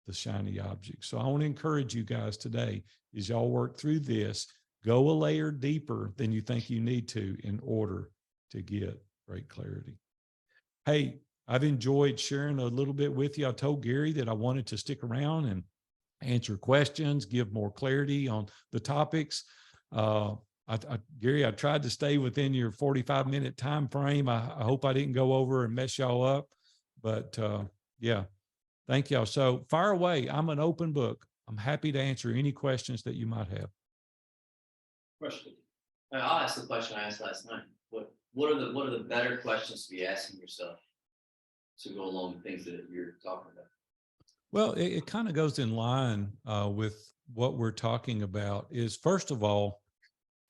Speaker 6: the shiny object. So I want to encourage you guys today, as y'all work through this, Go a layer deeper than you think you need to in order to get great clarity. Hey, I've enjoyed sharing a little bit with you. I told Gary that I wanted to stick around and answer questions, give more clarity on the topics. Gary, I tried to stay within your 45-minute time frame. I hope I didn't go over and mess y'all up, but yeah, thank y'all. So fire away. I'm an open book. I'm happy to answer any questions that you might have.
Speaker 1: Question.
Speaker 8: I'll ask the question I asked last night. What are the better questions to be asking yourself to go along with things that you're talking about?
Speaker 6: Well, it kind of goes in line with what we're talking about. Is first of all,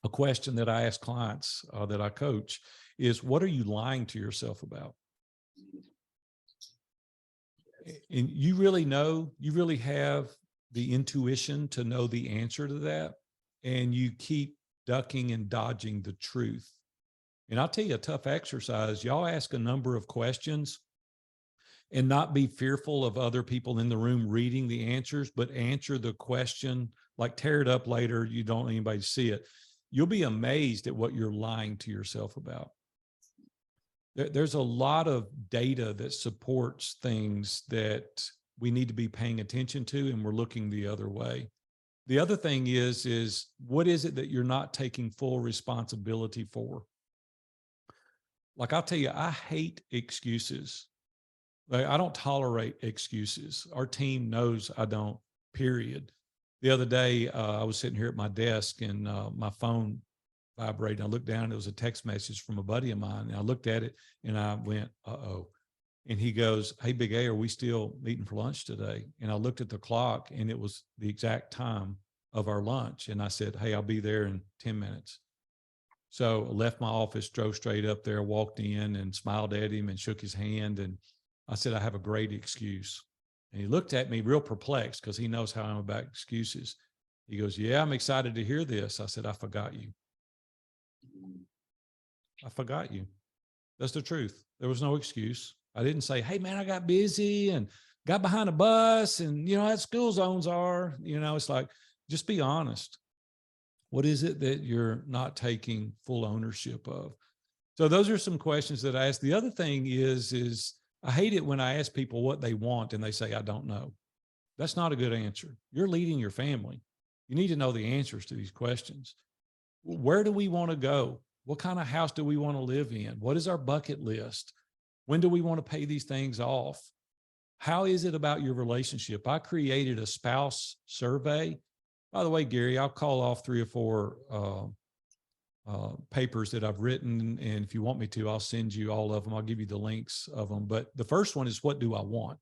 Speaker 6: a question that I ask clients that I coach is, what are you lying to yourself about? And you really have the intuition to know the answer to that. And you keep ducking and dodging the truth. And I'll tell you a tough exercise. Y'all ask a number of questions and not be fearful of other people in the room reading the answers, but answer the question, like tear it up later. You don't want anybody to see it. You'll be amazed at what you're lying to yourself about. There's a lot of data that supports things that we need to be paying attention to, and we're looking the other way. The other thing is what is it that you're not taking full responsibility for? Like, I'll tell you, I hate excuses. Like, I don't tolerate excuses. Our team knows I don't, period. The other day, I was sitting here at my desk and my phone vibrated. I looked down, it was a text message from a buddy of mine. And I looked at it and I went, uh-oh. And he goes, hey, Big A, are we still meeting for lunch today? And I looked at the clock and it was the exact time of our lunch. And I said, hey, I'll be there in 10 minutes. So I left my office, drove straight up there, walked in and smiled at him and shook his hand. And I said, I have a great excuse. And he looked at me real perplexed because he knows how I'm about excuses. He goes, yeah, I'm excited to hear this. I said, I forgot you. I forgot you. That's the truth. There was no excuse. I didn't say, hey, man, I got busy and got behind a bus and, as school zones are, it's like, just be honest. What is it that you're not taking full ownership of? So those are some questions that I ask. The other thing is I hate it when I ask people what they want and they say, I don't know. That's not a good answer. You're leading your family. You need to know the answers to these questions. Where do we want to go? What kind of house do we want to live in? What is our bucket list? When do we want to pay these things off? How is it about your relationship? I created a spouse survey. By the way, Gary, I'll call off 3 or 4 papers that I've written. And if you want me to, I'll send you all of them. I'll give you the links of them. But the first one is, what do I want?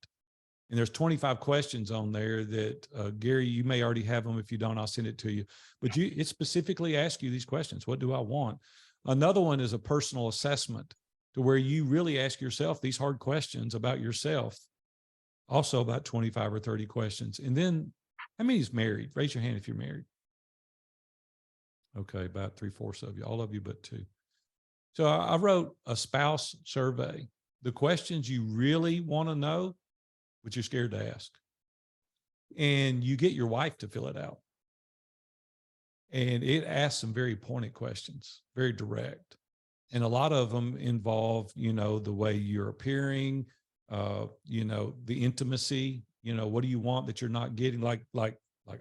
Speaker 6: And there's 25 questions on there that, Gary, you may already have them. If you don't, I'll send it to you. But it specifically asks you these questions. What do I want? Another one is a personal assessment, to where you really ask yourself these hard questions about yourself. Also about 25 or 30 questions. And then, how many is married? Raise your hand if you're married. Okay, about 3/4 of you, all of you but 2. So I wrote a spouse survey. The questions you really want to know, but you're scared to ask. And you get your wife to fill it out. And it asks some very pointed questions, very direct. And a lot of them involve, the way you're appearing, the intimacy, what do you want that you're not getting? Like,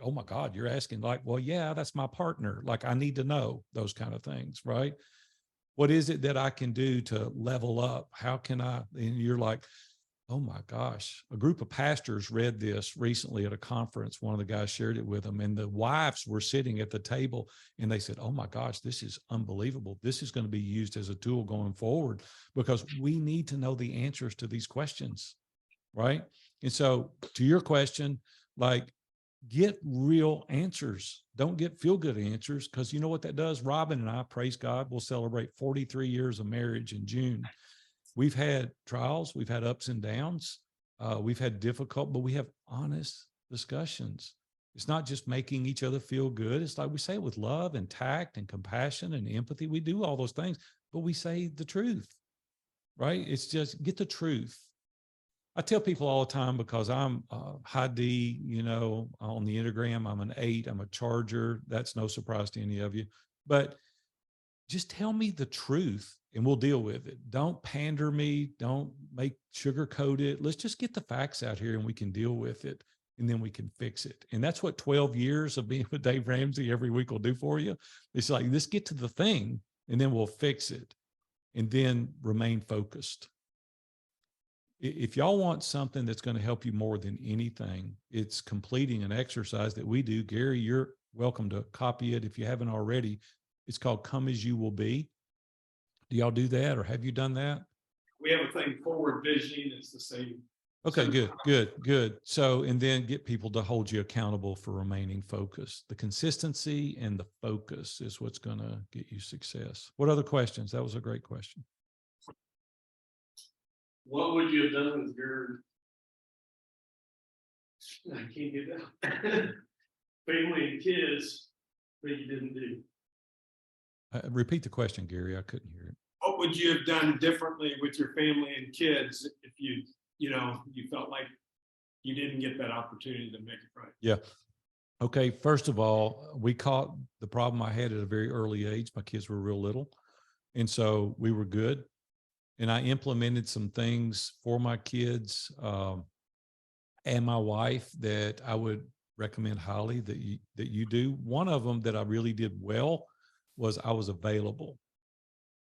Speaker 6: oh my God, you're asking like, well, yeah, that's my partner. Like, I need to know those kind of things, right? What is it that I can do to level up? How can I, and you're like, oh my gosh, a group of pastors read this recently at a conference. One of the guys shared it with them, and the wives were sitting at the table and they said, oh my gosh, this is unbelievable. This is going to be used as a tool going forward, because we need to know the answers to these questions, right? And so to your question, like, get real answers. Don't get feel-good answers, because you know what that does? Robin and I, praise God, will celebrate 43 years of marriage in June. We've had trials, we've had ups and downs, we've had difficult, but we have honest discussions. It's not just making each other feel good. It's like we say it with love and tact and compassion and empathy. We do all those things, but we say the truth, right? It's just get the truth. I tell people all the time, because I'm high D, you know, on the Enneagram, I'm an 8, I'm a charger. That's no surprise to any of you, but just tell me the truth and we'll deal with it. Don't pander me. Don't make sugarcoat it. Let's just get the facts out here and we can deal with it, and then we can fix it. And that's what 12 years of being with Dave Ramsey every week will do for you. It's like, let's get to the thing and then we'll fix it, and then remain focused. If y'all want something that's going to help you more than anything, it's completing an exercise that we do. Gary, you're welcome to copy it if you haven't already. It's called Come As You Will Be. Do y'all do that, or have you done that?
Speaker 1: We have a thing, forward visioning. It's the same.
Speaker 6: Okay, good. So, and then get people to hold you accountable for remaining focused. The consistency and the focus is what's going to get you success. What other questions? That was a great question.
Speaker 1: What would you have done with your? I can't get that. Family and kids that you didn't do.
Speaker 6: Repeat the question, Gary. I couldn't hear it.
Speaker 1: What would you have done differently with your family and kids if you felt like you didn't get that opportunity to make it right?
Speaker 6: Yeah. Okay. First of all, we caught the problem I had at a very early age. My kids were real little. And so we were good. And I implemented some things for my kids and my wife that I would recommend highly that you do. One of them that I really did well was I was available.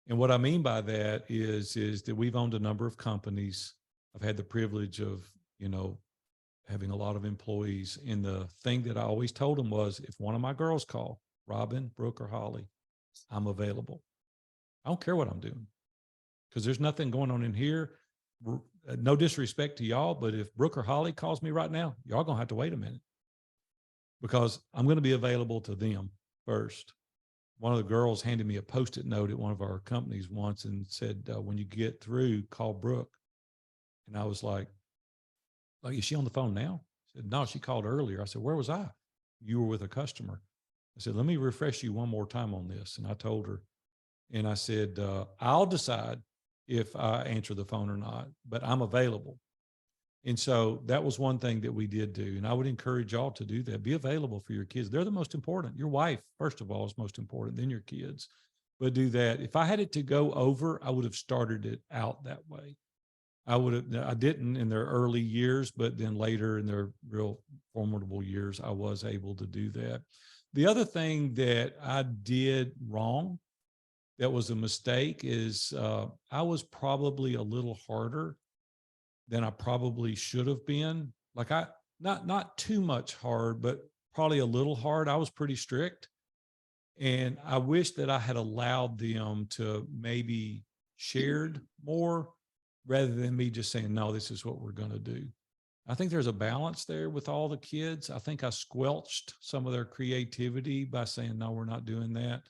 Speaker 6: And what I mean by that is that we've owned a number of companies. I've had the privilege of, having a lot of employees. And the thing that I always told them was, if one of my girls call, Robin, Brooke, or Holly, I'm available. I don't care what I'm doing, because there's nothing going on in here. No disrespect to y'all, but if Brooke or Holly calls me right now, y'all gonna have to wait a minute, because I'm going to be available to them first. One of the girls handed me a Post-it note at one of our companies once and said, when you get through, call Brooke. And I was like, is she on the phone now? I said, no, she called earlier. I said, where was I? You were with a customer. I said, let me refresh you one more time on this. And I told her, and I said, I'll decide if I answer the phone or not, but I'm available. And so that was one thing that we did do. And I would encourage y'all to do that. Be available for your kids. They're the most important. Your wife, first of all, is most important, then your kids. But do that. If I had it to go over, I would have started it out that way. I didn't in their early years, but then later in their real formidable years, I was able to do that. The other thing that I did wrong, that was a mistake, is I was probably a little harder than I probably should have been. Like not too much hard, but probably a little hard. I was pretty strict. And I wish that I had allowed them to maybe shared more rather than me just saying, no, this is what we're going to do. I think there's a balance there with all the kids. I think I squelched some of their creativity by saying, no, we're not doing that.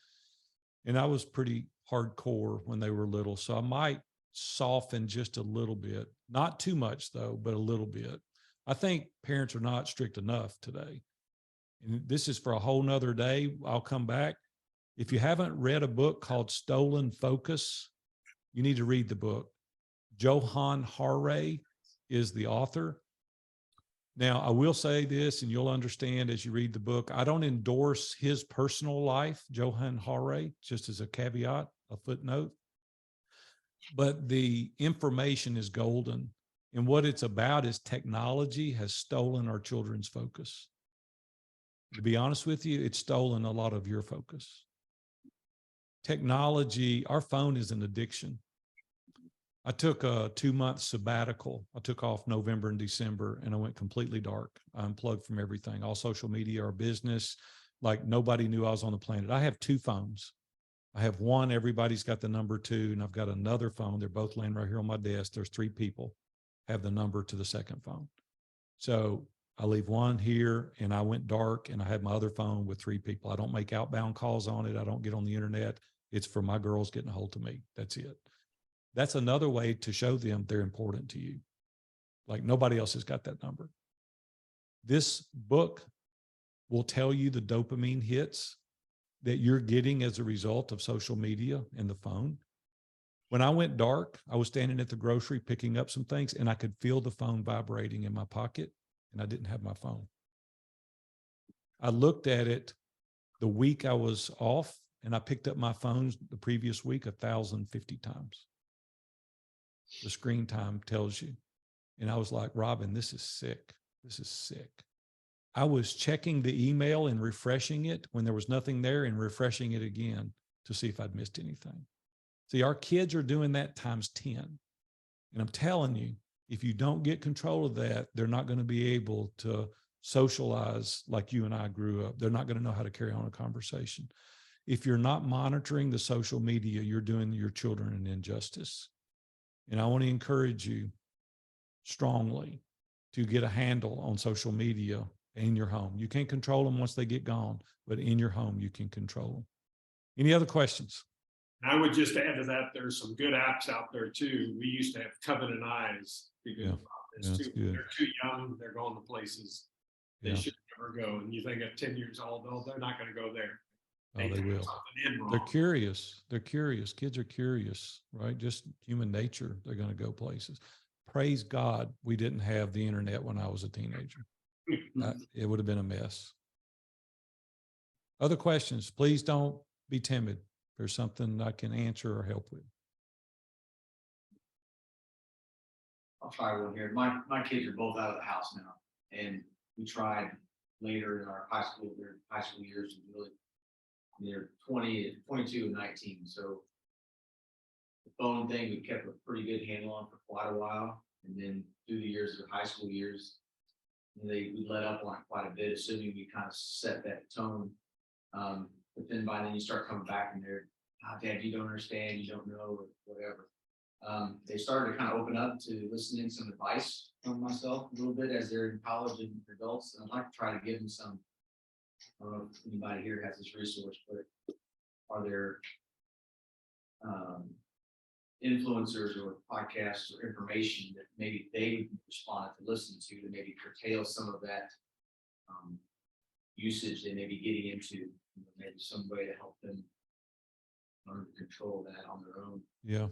Speaker 6: And I was pretty hardcore when they were little. So I might soften just a little bit, not too much though, but a little bit. I think parents are not strict enough today. And this is for a whole nother day. I'll come back. If you haven't read a book called Stolen Focus, you need to read the book. Johann Hari is the author. Now, I will say this, and you'll understand as you read the book, I don't endorse his personal life, Johann Hari, just as a caveat, a footnote. But the information is golden. And what it's about is technology has stolen our children's focus. To be honest with you, it's stolen a lot of your focus. Technology, our phone is an addiction. I took a 2-month sabbatical. I took off November and December, and I went completely dark. I unplugged from everything, all social media, our business, like nobody knew I was on the planet. I have 2 phones. I have one, everybody's got the number 2, and I've got another phone. They're both laying right here on my desk. There's 3 people have the number to the second phone. So I leave one here, and I went dark, and I had my other phone with 3 people. I don't make outbound calls on it. I don't get on the internet. It's for my girls getting a hold of me. That's it. That's another way to show them they're important to you. Like nobody else has got that number. This book will tell you the dopamine hits that you're getting as a result of social media and the phone. When I went dark, I was standing at the grocery picking up some things and I could feel the phone vibrating in my pocket and I didn't have my phone. I looked at it the week I was off and I picked up my phone the previous week 1,050 times. The screen time tells you. And I was like, Robin, this is sick. This is sick. I was checking the email and refreshing it when there was nothing there and refreshing it again to see if I'd missed anything. See, our kids are doing that times 10. And I'm telling you, if you don't get control of that, they're not going to be able to socialize like you and I grew up. They're not going to know how to carry on a conversation. If you're not monitoring the social media, you're doing your children an injustice. And I want to encourage you strongly to get a handle on social media in your home. You can't control them once they get gone, but in your home, you can control them. Any other questions?
Speaker 1: I would just add to that, there's some good apps out there too. We used to have Covenant Eyes.
Speaker 6: Yeah, that's good.
Speaker 1: They're too young. They're going to places they
Speaker 6: Yeah.
Speaker 1: should never go. And you think at 10 years old, oh, they're not going to go there.
Speaker 6: Oh, they
Speaker 1: think
Speaker 6: will.
Speaker 1: something in
Speaker 6: They're
Speaker 1: wrong.
Speaker 6: curious. They're curious. Kids are curious, right? Just human nature. They're going to go places. Praise God, we didn't have the internet when I was a teenager. It would have been a mess. Other questions? Please don't be timid. If there's something I can answer or help with.
Speaker 5: I'll try one here. My kids are both out of the house now, and we tried later in our high school years, and really, they're 20, 22 and 19. So the phone thing, we kept a pretty good handle on for quite a while. And then through the years of high school years, we let up on it quite a bit, assuming we kind of set that tone. But then by then you start coming back and they're, Dad, you don't understand, you don't know, or whatever. They started to kind of open up to listening to some advice from myself a little bit as they're in college and adults. And I'd like to try to give them some, I don't know if anybody here has this resource, but are there influencers or podcasts or information that maybe they respond to listen to maybe curtail some of that usage they may be getting into, maybe some way to help them learn to control that on their own.
Speaker 6: Yeah.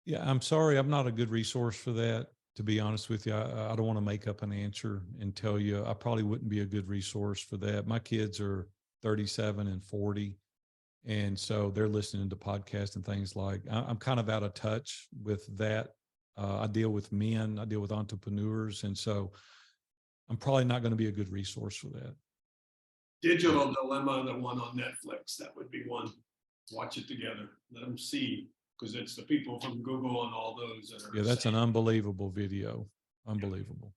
Speaker 6: Yeah, I'm sorry. I'm not a good resource for that. To be honest with you, I don't want to make up an answer and tell you I probably wouldn't be a good resource for that. My kids are 37 and 40. And so they're listening to podcasts and things like, I'm kind of out of touch with that. I deal with men, I deal with entrepreneurs. And so I'm probably not going to be a good resource for that.
Speaker 1: Digital Dilemma, the one on Netflix, that would be one. Watch it together. Let them see, because it's the people from Google and all those that are.
Speaker 6: Yeah, that's an unbelievable video. Unbelievable.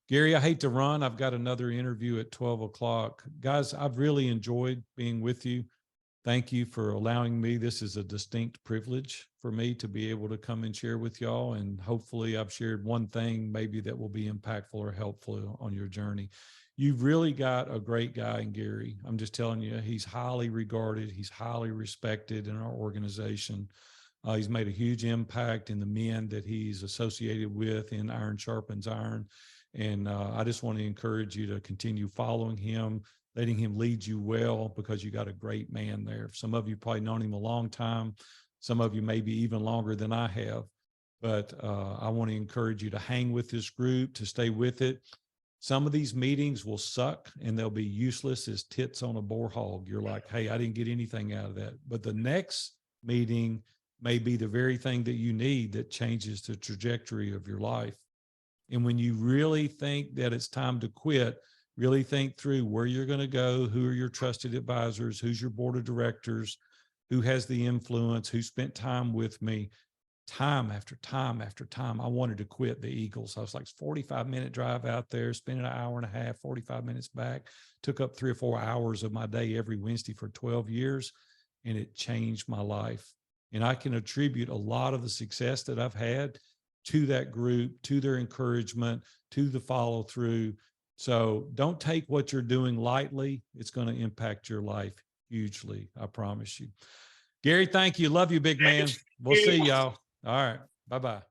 Speaker 6: Gary, I hate to run. I've got another interview at 12 o'clock. Guys, I've really enjoyed being with you. Thank you for allowing me. This is a distinct privilege for me to be able to come and share with y'all. And hopefully I've shared one thing maybe that will be impactful or helpful on your journey. You've really got a great guy in Gary. I'm just telling you, he's highly regarded. He's highly respected in our organization. He's made a huge impact in the men that he's associated with in Iron Sharpens Iron. And I just want to encourage you to continue following him, letting him lead you well, because you got a great man there. Some of you probably known him a long time. Some of you maybe even longer than I have. But I want to encourage you to hang with this group, to stay with it. Some of these meetings will suck and they'll be useless as tits on a boar hog. You're like, hey, I didn't get anything out of that. But the next meeting may be the very thing that you need that changes the trajectory of your life. And when you really think that it's time to quit, really think through where you're going to go, who are your trusted advisors, who's your board of directors, who has the influence, who spent time with me. Time after time after time, I wanted to quit the Eagles. I was like 45-minute drive out there, spending an hour and a half, 45 minutes back, took up 3 or 4 hours of my day every Wednesday for 12 years, and it changed my life. And I can attribute a lot of the success that I've had to that group, to their encouragement, to the follow through. So don't take what you're doing lightly. It's going to impact your life hugely. I promise you. Gary, thank you. Love you, big man. We'll see y'all. All right. Bye-bye.